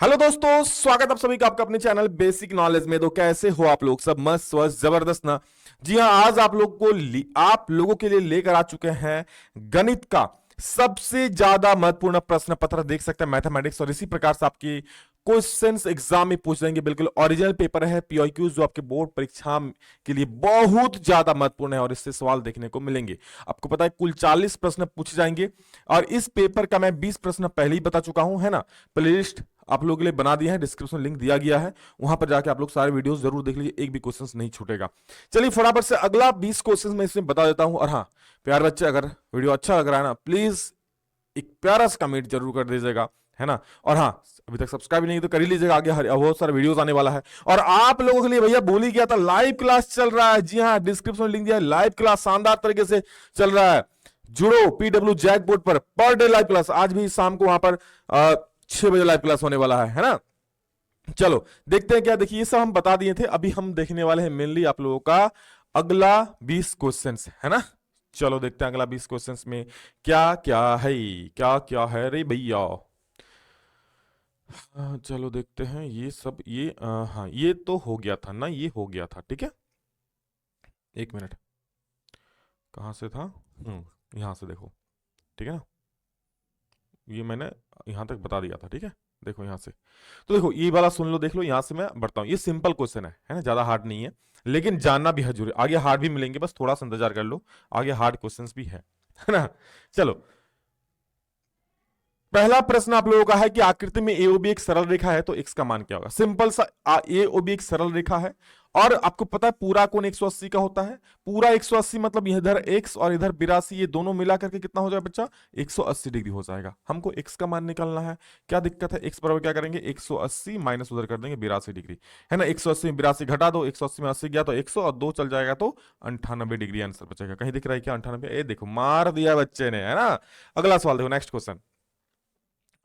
Hello दोस्तों, स्वागत आप सभी का आपका अपने चैनल बेसिक नॉलेज में। तो कैसे हो आप लोग? सब मस्त स्वस्थ जबरदस्त ना? जी हाँ, आज आप लोगों के लिए लेकर आ चुके हैं गणित का सबसे ज्यादा महत्वपूर्ण प्रश्न पत्र। देख सकते हैं मैथमेटिक्स, और इसी प्रकार से आपकी क्वेश्चंस एग्जाम में पूछ जाएंगे। बिल्कुल ओरिजिनल पेपर है पीआईक्यूज, जो आपके बोर्ड परीक्षा के लिए बहुत ज्यादा महत्वपूर्ण है और इससे सवाल देखने को मिलेंगे। आपको पता है कुल 40 प्रश्न पूछे जाएंगे और इस पेपर का मैं 20 प्रश्न पहले ही बता चुका हूं, है ना। प्लेलिस्ट आप लोगों के लिए बना दिया है, डिस्क्रिप्शन लिंक दिया गया है, वहां पर जाके आप लोग सारे वीडियोस जरूर देख लीजिए, एक भी क्वेश्चन नहीं छूटेगा। चलिए फटाफट से अगला 20 क्वेश्चन मैं इसमें बता देता हूं। और हाँ प्यार बच्चे, अगर वीडियो अच्छा लग रहा है ना, प्लीज एक प्यारा सा कमेंट जरूर कर दीजिएगा, है ना। और हाँ, अभी तक सब्सक्राइब नहीं तो कर ही लीजिएगा, आगे बहुत सारा वीडियोस आने वाला है। और आप लोगों के लिए भैया बोल ही गया था, लाइव क्लास चल रहा है। जी हाँ, डिस्क्रिप्शन में लिंक दिया है, लाइव क्लास शानदार तरीके से चल रहा है। जुड़ो पीडब्ल्यू जैक बोर्ड पर डे लाइव क्लास। आज भी शाम को वहां पर 6 बजे लाइव क्लास होने वाला है ना। चलो देखते हैं क्या। देखिए ये सब हम बता दिए थे, अभी हम देखने वाले हैं मेनली आप लोगों का अगला 20 क्वेश्चंस, है ना। चलो देखते हैं अगला 20 क्वेश्चंस में क्या क्या है। क्या क्या है रे भैया। चलो देखते हैं ये सब। हाँ ये तो हो गया था ना, ये हो गया था, ठीक है। एक मिनट, कहाँ से था? यहाँ से देखो, ठीक है ना। ये मैंने यहाँ तक बता दिया था, ठीक है। देखो यहाँ से, तो देखो ये वाला सुन लो, देख लो। यहाँ से मैं बढ़ता हूँ। ये सिंपल क्वेश्चन है ना, ज्यादा हार्ड नहीं है, लेकिन जानना भी है जरूरी। आगे हार्ड भी मिलेंगे, बस थोड़ा सा इंतजार कर लो, आगे हार्ड क्वेश्चंस भी है ना। चलो पहला प्रश्न आप लोगों का है कि आकृति में एओबी एक सरल रेखा है तो एक्स का मान क्या होगा। सिंपल सा, एओबी एक सरल रेखा है और आपको पता है पूरा कोण 180 का होता है। पूरा 180 मतलब इधर एक्स और इधर 82, ये दोनों मिला करके कितना हो जाएगा बच्चा? 180 डिग्री हो जाएगा। हमको एक्स का मान निकालना है। क्या दिक्कत है? एक्स बराबर क्या करेंगे? 180 माइनस उधर कर देंगे 82 डिग्री, है ना। 180 में 82 घटा दो, 180 में 80 गया तो 100 और 2 चल जाएगा तो 98 डिग्री आंसर बचेगा। कहीं दिख रहा है क्या 98? ये देखो मार दिया बच्चे ने, है ना। अगला सवाल देखो, नेक्स्ट क्वेश्चन।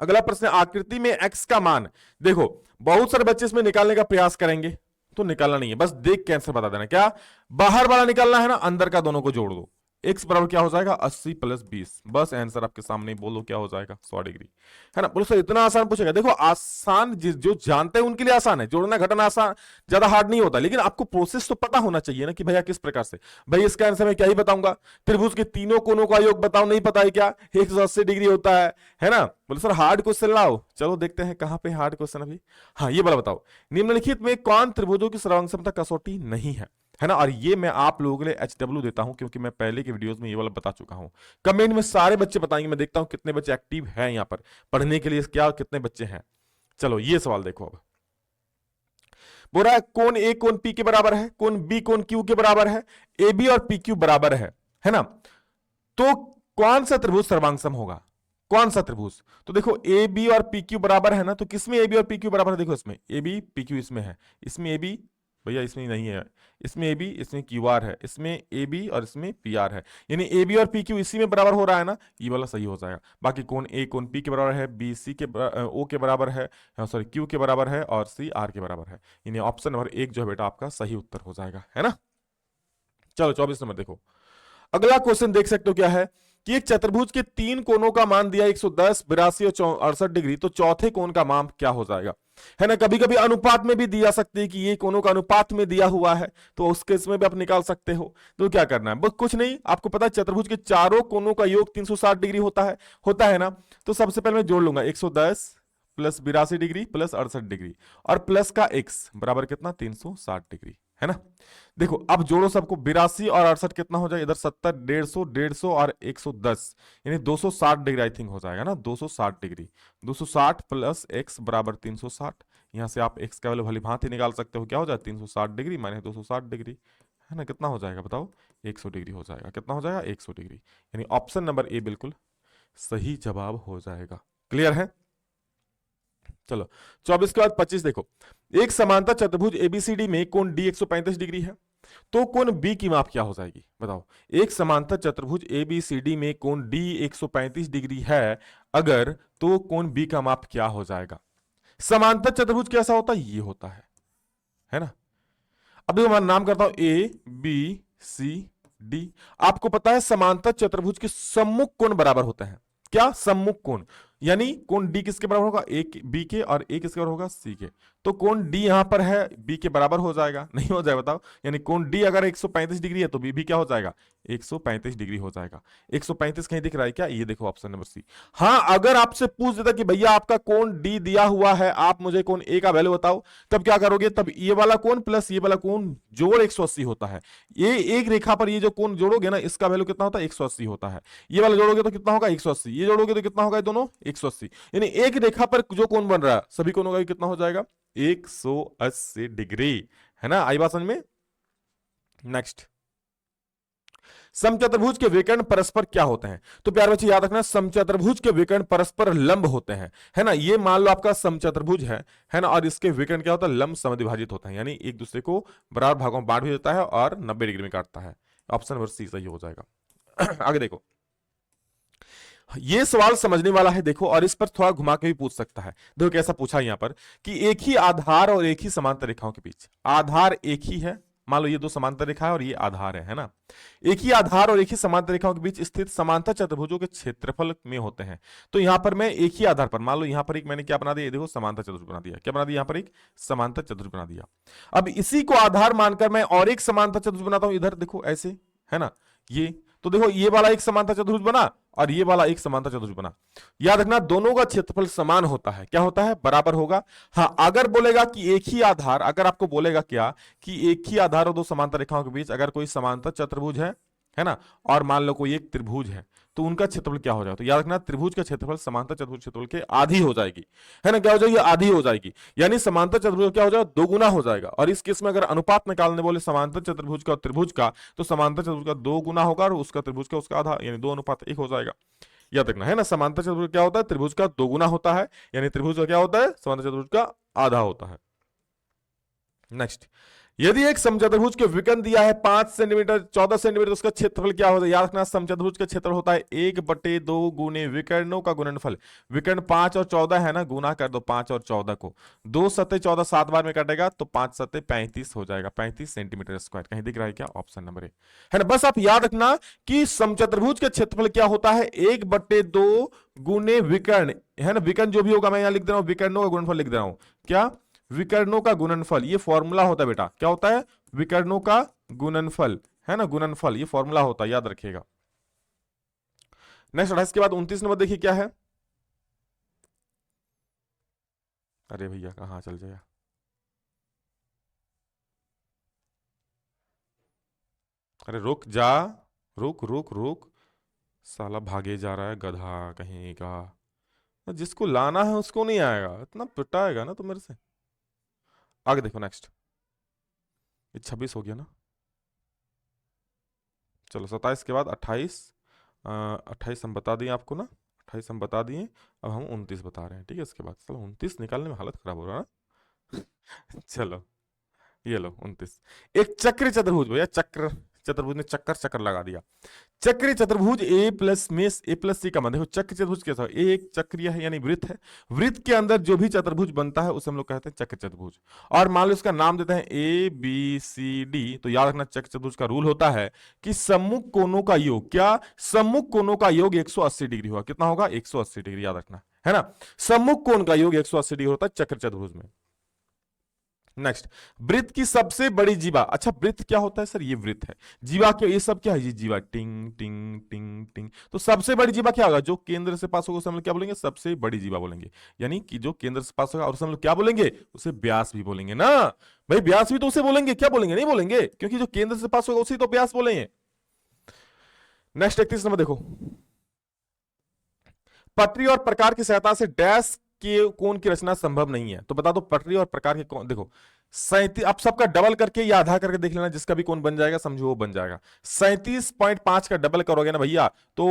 अगला प्रश्न, आकृति में x का मान। देखो बहुत सारे बच्चे इसमें निकालने का प्रयास करेंगे, तो निकालना नहीं है, बस देख के आंसर बता देना। क्या बाहर वाला निकालना है ना, अंदर का दोनों को जोड़ दो। x बराबर क्या हो जाएगा? 80 प्लस 20। बस आंसर आपके सामने, बोलो क्या हो जाएगा? 100 डिग्री, है ना। बोलो सर इतना आसान पूछेगा? देखो आसान जो जानते हैं उनके लिए आसान है, जोड़ना घटाना आसान, ज्यादा हार्ड नहीं होता, लेकिन आपको प्रोसेस तो पता होना चाहिए ना कि भैया किस प्रकार से। भाई इसका आंसर मैं क्या ही बताऊंगा? त्रिभुज के तीनों कोनों का योग बताओ, नहीं पता है क्या? 180 डिग्री होता है ना। बोले सर हार्ड क्वेश्चन लाओ। चलो देखते हैं कहां पे हार्ड क्वेश्चन अभी। हाँ ये वाला बताओ, निम्नलिखित में कौन त्रिभुजों की सर्वांग क्षमता कसौटी नहीं है ना। और ये मैं आप लोगों के लिए HW देता हूं, क्योंकि मैं पहले के वीडियोस में ये वाला बता चुका हूं। कमेंट में सारे बच्चे बताएंगे, मैं देखता हूं कितने बच्चे एक्टिव हैं यहां पर पढ़ने के लिए, क्या कितने बच्चे हैं। चलो ये सवाल देखो अब। बोल रहा है कोण ए कोण पी के बराबर है, कोण बी कोण क्यू के बराबर है, ए बी और पी क्यू बराबर है ना। तो कौन सा त्रिभुज सर्वांगसम होगा? कौन सा त्रिभुज? तो देखो ए बी और पी क्यू बराबर है ना, तो किसमें ए बी और पी क्यू बराबर है? देखो इसमें ए बी पी क्यू इसमें है, इसमें ए बी भैया इसमें नहीं है, इसमें ए बी, इसमें क्यू आर है, इसमें ए बी और इसमें पी आर है, यानी ए बी और पी क्यू इसी में बराबर हो रहा है ना, ये वाला सही हो जाएगा। बाकी कौन ए कौन पी के बराबर है, बी सी के ओ के बराबर है, सॉरी क्यू के बराबर है, और सी आर के बराबर है, यानी ऑप्शन नंबर 1 जो है बेटा आपका सही उत्तर हो जाएगा, है ना। चलो 24 नंबर देखो। अगला क्वेश्चन देख सकते हो क्या है कि एक चतुर्भुज के 3 कोणों का मान दिया 110, 82 और 68 डिग्री, तो चौथे कोण का मान क्या हो जाएगा, है ना। कभी कभी अनुपात में भी दिया सकते हैं कि ये कोणों का अनुपात में दिया हुआ है, तो उस केस में भी आप निकाल सकते हो। तो क्या करना है, बस कुछ नहीं, आपको पता है चतुर्भुज के चारों कोणों का योग 360 डिग्री होता है ना। तो सबसे पहले मैं जोड़ लूंगा 110 प्लस 82 डिग्री प्लस 68 डिग्री, और प्लस का x बराबर कितना? 360 डिग्री, है ना। देखो अब जोड़ो सबको, 82 और 68 कितना हो जाएगा? इधर 70, 150, 150 और 110, यानी 260 डिग्री आई थिंक हो जाएगा ना। 260 डिग्री, 260 प्लस x बराबर 360। यहां से आप x का वैल्यू भली भांति निकाल सकते हो। क्या हो जाए? 360 डिग्री माइनस 260 डिग्री, है ना। कितना हो जाएगा बताओ? 100 डिग्री हो जाएगा। कितना हो जाएगा? 100 डिग्री, यानी ऑप्शन नंबर ए बिल्कुल सही जवाब हो जाएगा। क्लियर है? चलो 24 के बाद 25 देखो। एक समांतर चतुर्भुज एबीसीडी में कोण डी 135 डिग्री है, तो कोण बी की माप क्या हो जाएगी बताओ। एक समांतर चतुर्भुज एबीसीडी में कोण डी 135 डिग्री है अगर, तो कोण बी का माप क्या हो जाएगा। समांतर चतुर्भुज कैसा होता है? ये होता है ना। अब देखो मैं नाम करता हूं ए बी सी डी। आपको पता है समांतर चतुर्भुज के सम्मुख कोण बराबर होते हैं। क्या? सम्मुख कोण, यानी कोण डी किसके बराबर होगा, ए बी के, और ए किसके बराबर होगा, सी के। तो कोण डी यहां पर है बी के बराबर हो जाएगा, नहीं हो जाएगा बताओ? यानी कोण डी अगर 135 डिग्री है तो बी भी क्या हो जाएगा, 135 डिग्री हो जाएगा। 135 कहीं दिख रहा है क्या, ये देखो ऑप्शन नंबर सी। हाँ, अगर आपसे पूछ देता कि भैया आपका कोण डी दिया हुआ है, आप मुझे कोण ए का वैल्यू बताओ, तब क्या करोगे, तब ये वाला कोण प्लस ये वाला कोण जोड़ 180 होता है। ये एक रेखा पर ये जो कोण जोड़ोगे ना, इसका वैल्यू कितना होता है, 180 होता है। ये वाला जोड़ोगे तो कितना होगा, 180। ये जोड़ोगे तो कितना होगा, दोनों 180। यानी एक रेखा पर जो कोण बन रहा है सभी कोणों का कितना हो जाएगा, 180 डिग्री, है ना? आई बात समझ में? नेक्स्ट, समचतुर्भुज के विकर्ण परस्पर क्या होते हैं? तो प्यार बच्चे याद रखना, समचतुर्भुज के विकर्ण परस्पर लंब होते हैं, है ना? ये मान लो आपका समचतुर्भुज है ना, और इसके विकर्ण क्या होता है, लंब समद्विभाजित होता है, यानी एक दूसरे को बराबर भागों में बांट भी देता है और 90 डिग्री में काटता है। ऑप्शन नंबर सी सही हो जाएगा। आगे देखो, ये सवाल समझने वाला है देखो, और इस पर थोड़ा घुमा के भी पूछ सकता है। देखो कैसा पूछा यहां पर कि एक ही आधार और एक ही समांतर रेखाओं के बीच, आधार एक ही है, मान लो ये दो समांतर रेखा है और ये आधार है ना? एक ही आधार और एक ही समांतर रेखाओं के बीच स्थित समांतर चतुर्भुजों के क्षेत्रफल में होते हैं। तो यहां पर मैं एक ही आधार पर, मान लो यहां पर एक मैंने क्या बना दिया, देखो समांतर चतुर्भुज बना दिया। क्या बना दिया, यहां पर एक समांतर चतुर्भुज बना दिया। अब इसी को आधार मानकर मैं और एक समांतर चतुर्भुज बनाता हूं, इधर देखो ऐसे, है ना? ये तो देखो ये वाला एक समांतर चतुर्भुज बना और ये वाला एक समांतर चतुर्भुज बना। याद रखना दोनों का क्षेत्रफल समान होता है, क्या होता है, बराबर होगा। हाँ, अगर बोलेगा कि एक ही आधार, अगर आपको बोलेगा क्या कि एक ही आधार और दो समांतर रेखाओं के बीच अगर कोई समांतर चतुर्भुज है ना, और मान लो कोई एक त्रिभुज है, तो उनका क्षेत्रफल क्या हो जाएगा? तो याद रखना त्रिभुज का क्षेत्रफल समांतर चतुर्भुज क्षेत्रफल के आधी हो जाएगी, है ना? क्या हो जाएगी, आधी हो जाएगी। यानी समांतर चतुर्भुज क्या हो जाएगा, दोगुना हो जाएगा। और इस केस में अगर अनुपात निकालने बोले समांतर चतुर्भुज का और त्रिभुज का, तो समांतर चतुर्भुज का 2 गुना होगा और उसका त्रिभुज का उसका आधा, यानी 2:1 हो जाएगा। याद रखना, है ना? समांतर चतुर्भुज क्या होता है, त्रिभुज का 2 गुना होता है, यानी त्रिभुज का क्या होता है, समांतर चतुर्भुज का आधा होता है। नेक्स्ट, यदि एक समचतुर्भुज के विकर्ण दिया है 5 सेंटीमीटर 14 सेंटीमीटर, तो उसका क्षेत्रफल क्या होता है? याद रखना समचतुर्भुज का क्षेत्रफल होता है 1/2 गुने विकर्णों का गुणनफल। विकर्ण 5 और 14 है ना, गुना कर दो 5 और 14 को, 2 सत्ते 14 7 बार में कटेगा तो 5 सत्ते 35 हो जाएगा, 35 सेंटीमीटर स्क्वायर। कहीं दिख रहा है क्या? ऑप्शन नंबर है ना? बस आप याद रखना कि समचतुर्भुज का क्षेत्रफल क्या होता है, 1/2 गुने विकर्ण, है ना? विकर्ण जो भी होगा मैं यहां लिख दे रहा हूं, विकर्णों का गुणनफल लिख दे रहा हूं। क्या? विकर्णों का गुणनफल, ये फॉर्मूला होता है बेटा। क्या होता है? विकर्णों का गुणनफल, है ना? गुणनफल ये फॉर्मूला होता है, याद रखिएगा। नेक्स्ट 28 के बाद 29 नंबर देखिए क्या है। अरे भैया कहां चल जाएगा, अरे रुक जा, रुक रुक रुक, साला भागे जा रहा है गधा कहीं का। जिसको लाना है उसको नहीं आएगा, इतना पिटाएगा ना तो मेरे से। आगे देखो नेक्स्ट, ये 26 हो गया ना, चलो 27 के बाद 28। 28 हम बता दिए आपको ना, 28 हम बता दिए, अब हम 29 बता रहे हैं, ठीक है? इसके बाद चलो 29 निकालने में हालत खराब हो रहा है ना। चलो ये लो 29, एक चक्र चतुर्भुज, भैया चक्र चतुर्भुज ने चक्कर चक्कर लगा दिया। चक्र चतुर्भुज ए प्लस में ए प्लस सी का मान, देखो चक्र चतुर्भुज कैसा है, एक चक्रीय है यानी वृत्त है, वृत्त के अंदर जो भी चतुर्भुज बनता है उसे हम लोग कहते हैं चक्र चतुर्भुज। और मान लो इसका नाम देते हैं ए बी सी डी। तो याद रखना चक्र चतुर्भुज का रूल होता है कि सम्मुख कोणों का योग, क्या? सम्मुख कोणों का योग 180 डिग्री होगा। कितना होगा? 180 डिग्री, याद रखना, है ना? सम्मुख कोण का योग 180 डिग्री होता है चक्र चतुर्भुज में। नेक्स्ट, वृत्त की सबसे बड़ी जीवा। अच्छा वृत्त क्या होता है सर? ये वृत्त है। जीवा क्या? ये सब क्या है? ये जीवा, टिंग टिंग टिंग टिंग। तो सबसे बड़ी जीवा क्या होगा? जो केंद्र से पास होगा उसे हम लोग क्या बोलेंगे? सबसे बड़ी जीवा बोलेंगे। यानी कि जो केंद्र से पास होगा और उसे हम लोग क्या बोलेंगे? उसे व्यास भी बोलेंगे ना भाई। व्यास भी तो उसे बोलेंगे, क्या बोलेंगे? नहीं बोलेंगे, क्योंकि जो केंद्र से पास होगा उसे तो व्यास बोलेंगे। नेक्स्ट 31 नंबर देखो, पटरी और प्रकार की सहायता से डैश के कोण की रचना संभव नहीं है। तो बता दो पटरी और प्रकार के कोण, देखो 37, आप सबका डबल करके या आधा करके देख लेना, जिसका भी कोण बन जाएगा समझो वो बन जाएगा। 37.5 का डबल करोगे ना भैया तो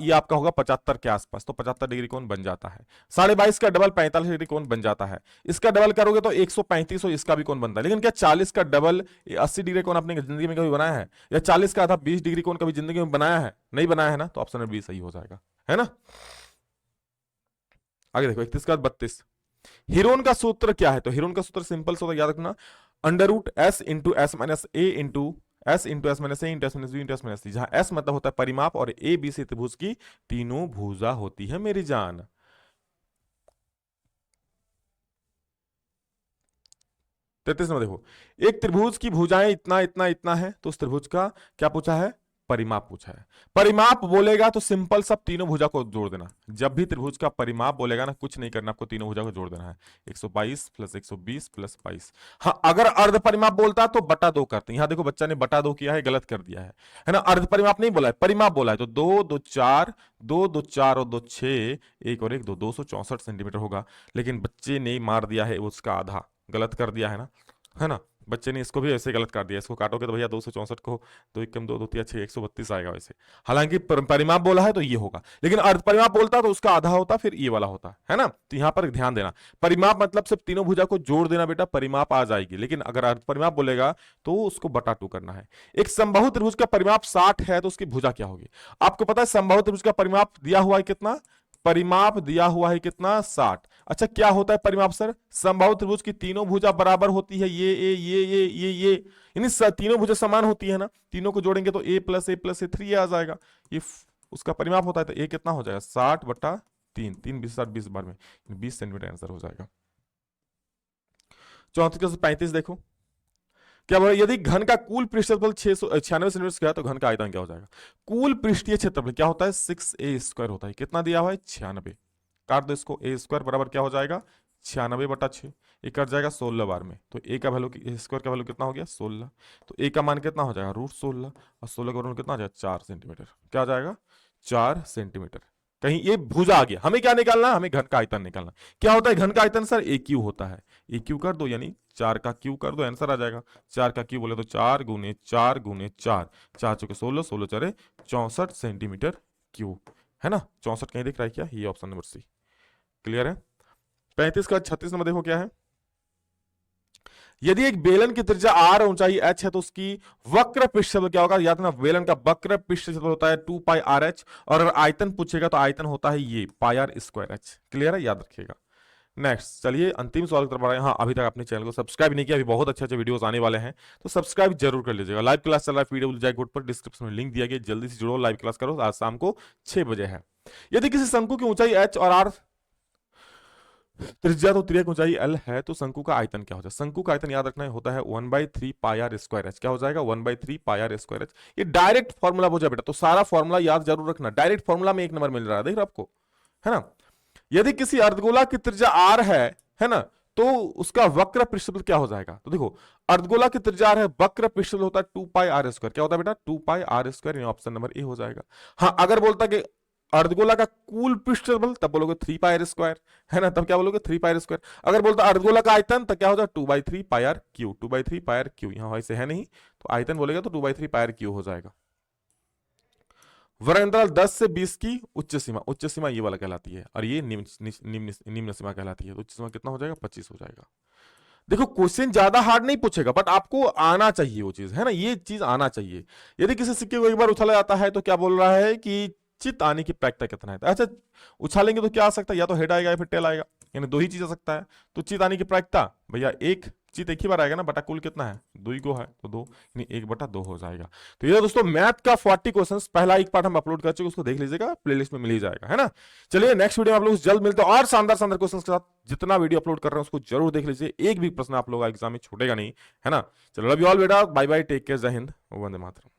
ये आपका होगा 75 के आसपास, तो 75 डिग्री कोण बन जाता है। 22.5 का डबल 45 डिग्री कोण बन जाता है। इसका डबल करोगे तो 135 हो, इसका भी कोण बनता है। लेकिन क्या 40 का डबल 80 डिग्री कोण अपने जिंदगी में कभी बनाया है? या 40 का आधा 20 डिग्री कोण कभी जिंदगी में बनाया है? नहीं बनाया है ना, तो ऑप्शन बी सही हो जाएगा, है ना? आगे देखो 31 का 32, हीरोन का सूत्र क्या है? तो हीरोन का सूत्र सिंपल सा याद रखना, √s into S minus A into S into S minus A into S minus B into S minus C, जहां एस मतलब होता है परिमाप और ए बी सी त्रिभुज की तीनों भुजा होती है मेरी जान। 33 में देखो, एक त्रिभुज की भुजाएं इतना इतना इतना है, तो उस त्रिभुज का क्या पूछा है, परिमाप पूछा है। परिमाप बोलेगा तो सिंपल सब तीनों भुजा को जोड़ देना। जब भी त्रिभुज का परिमाप बोलेगा ना, कुछ नहीं करना, आपको तीनों भुजा को जोड़ देना है। 122 प्लस 120 प्लस 22। हाँ, अगर अर्ध परिमाप बोलता तो बटा 2 करते। यहां देखो बच्चा ने बटा 2 किया है, गलत कर दिया है ना। अर्ध परिमाप नहीं बोला है, परिमाप बोला है, तो 2 2 4, 2 2 4 और 2 6, 1 और 1 2, 264 सेंटीमीटर होगा। लेकिन बच्चे ने मार दिया है उसका आधा, गलत कर दिया है ना। बच्चे ने इसको भी ऐसे गलत कर दिया, इसको काटोगे तो भैया 264 को 2 1 2 2 3 6 132 आएगा वैसे। हालांकि परिमाप बोला है तो ये होगा, लेकिन अर्ध परिमाप बोलता तो उसका आधा होता, फिर ये वाला होता है ना। तो यहां पर ध्यान देना, परिमाप मतलब सिर्फ तीनों भुजा को जोड़ देना बेटा, परिमाप आ जाएगी। लेकिन अगर अर्ध परिमाप बोलेगा तो उसको बटा 2 करना है। एक समबाहु त्रिभुज का परिमाप 60 है, तो उसकी भुजा क्या होगी? आपको पता है समबाहु त्रिभुज का परिमाप दिया हुआ है कितना? परिमाप दिया हुआ है कितना? 60। अच्छा, क्या होता है परिमाप सर? समबाहु त्रिभुज की तीनों भुजा बराबर होती है, ये यानी तीनों भुजा समान होती है ना। तीनों को जोड़ेंगे तो a प्लस ए 3 आ जाएगा, ये उसका परिमाप होता है। तो a कितना हो जाएगा? 60 बटा 3, 3 20 60 20 बार में 20 सेंटीमीटर आंसर हो जाएगा। 34 35 देखो क्या बोला, यदि घन का कुल पृष्ठ क्षेत्रफल 696 सेंटीमीटर का, तो घन का आयतन क्या हो जाएगा? कुल पृष्ठीय क्षेत्रफल क्या होता है? 6a² होता है। कितना दिया हुआ है? 96। काट दो इसको, a² बराबर क्या हो जाएगा? 96 बटा 6, ये कट जाएगा 16 बार में। तो a का वैल्यू, a² का वैल्यू कितना हो गया? 16। तो a का मान कितना हो जाएगा? √16, और 16 का वैल्यू कितना हो जाएगा? 4 सेंटीमीटर। क्या हो जाएगा? 4 सेंटीमीटर। कहीं ये भुजा आ गया, हमें क्या निकालना? हमें घन का आयतन निकालना। क्या होता है घन का आयतन सर? AQ होता है। AQ कर दो, यानी 4 का Q कर दो, आंसर आ जाएगा। 4 का Q बोले तो 4 गुने 4 गुने 4, 4 चौके 16, 16 4 64 सेंटीमीटर क्यूब, है ना। 64 कहीं दिख रहा है क्या? ये ऑप्शन नंबर सी क्लियर है। 35 का 36 नंबर देखो क्या है। यदि एक बेलन की त्रिज्या r और ऊंचाई h है, तो उसकी वक्र पृष्ठ क्षेत्रफल क्या होगा? याद रखना, बेलन का वक्र पृष्ठ क्षेत्रफल होता है 2 पाई RH, और अगर आयतन पूछेगा तो आयतन होता है ये πr²h। क्लियर है, याद रखिएगा। नेक्स्ट, चलिए अंतिम सवाल की तरफ बढ़ रहे हैं। हाँ, अभी तक अपने चैनल को सब्सक्राइब नहीं किया, अभी बहुत अच्छे अच्छे वीडियोस आने वाले हैं, तो सब्सक्राइब जरूर कर लीजिएगा। लाइव क्लास चल रहा है PWJ कोड पर, डिस्क्रिप्शन में लिंक दिया गया, जल्दी से जुड़ो, लाइव क्लास करो। आज शाम को 6 बजे है। यदि किसी शंकु की ऊंचाई h और r त्रिज्या तो त्रिज्या की ऊंचाई l है, तो शंकु का आयतन क्या हो जाए? शंकु का आयतन याद रखना है, होता है 1/3 πr²h। क्या हो जाएगा? 1/3 πr²h। ये डायरेक्ट फॉर्मूला हो जाए बेटा, तो सारा फॉर्मूला याद जरूर रखना। डायरेक्ट फॉर्मूला में 1 नंबर मिल रहा है, देख रहे आपको, है ना। यदि किसी अर्धगोला की त्रिज्या r है ना, तो उसका वक्र पृष्ठफल क्या हो जाएगा? तो देखो, अर्धगोला की त्रिज्या r है, वक्र पृष्ठफल होता है 2 पाई r²। क्या होता है बेटा? 2 पाई r²। ऑप्शन नंबर ए हो जाएगा। हाँ, अगर बोलता कि अर्धगोला का कुल पृष्ठफल, तब बोलोगे 3 पाई r², है ना, तब क्या बोलोगे? 3 पाई r²। अगर बोलता अर्धगोला का आयतन, तो क्या हो जाएगा? 2/3 πr²। 2/3 πr², यहां वैसे है नहीं, तो आयतन बोलेगा तो 2/3 πr³ हो जाएगा। वर्ण अंतराल 10 से 20 की उच्च सीमा, उच्च सीमा ये वाला कहलाती है, और ये निम्न सीमा कहलाती है। तो उच्च सीमा कितना हो जाएगा? 25 हो जाएगा। देखो, क्वेश्चन ज्यादा हार्ड नहीं पूछेगा, बट आपको आना चाहिए वो चीज, है ना, ये चीज आना चाहिए। यदि किसी सिक्के को एक बार उछाला जाता है, तो क्या बोल रहा है कि चित आने की प्रायिकता कितना है? अच्छा, उछालेंगे तो क्या आ सकता है? या तो हेड आएगा या फिर टेल आएगा, यानी 2 ही चीज आ सकता है। तो चित आने की प्रायिकता भैया, एक चित एक ही बार आएगा ना, बटा कुल कितना है? 2 ही को है, तो 2 यानी 1/2 हो जाएगा। तो ये दोस्तों मैथ का 40 क्वेश्चंस पहला एक पार्ट हम अपलोड कर चुके, उसको देख लीजिएगा, प्लेलिस्ट में मिल ही जाएगा, है ना। चलिए नेक्स्ट वीडियो में आप लोग जल्द मिलते हैं और शानदार शानदार क्वेश्चंस के साथ। जितना वीडियो अपलोड कर रहे हैं उसको जरूर देख लीजिए, एक भी प्रश्न आप लोग एग्जाम में छूटेगा नहीं, है ना। चलो, लव यू ऑल बेटा, बाय बाय, टेक केयर, जय हिंद, वंदे मातरम।